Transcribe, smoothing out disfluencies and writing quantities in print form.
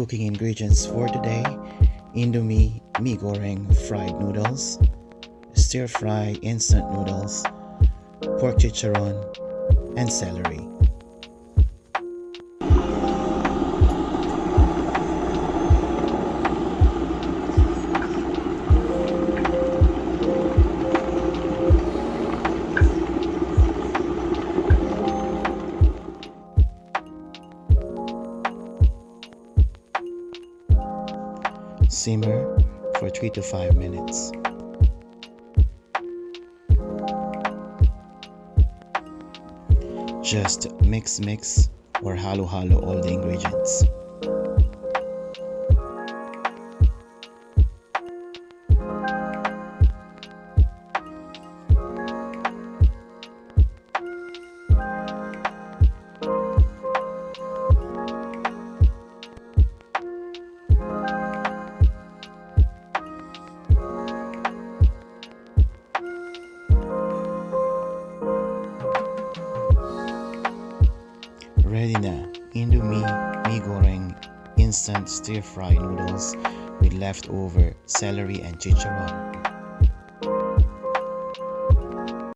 cooking ingredients for today: IndoMie mee goreng fried noodles, stir-fry instant noodles, pork chicharon, and celery. Simmer for 3 to 5 minutes. Just mix or halo all the ingredients. Ready na IndoMie mee goreng instant stir-fry noodles with leftover celery and chicharon.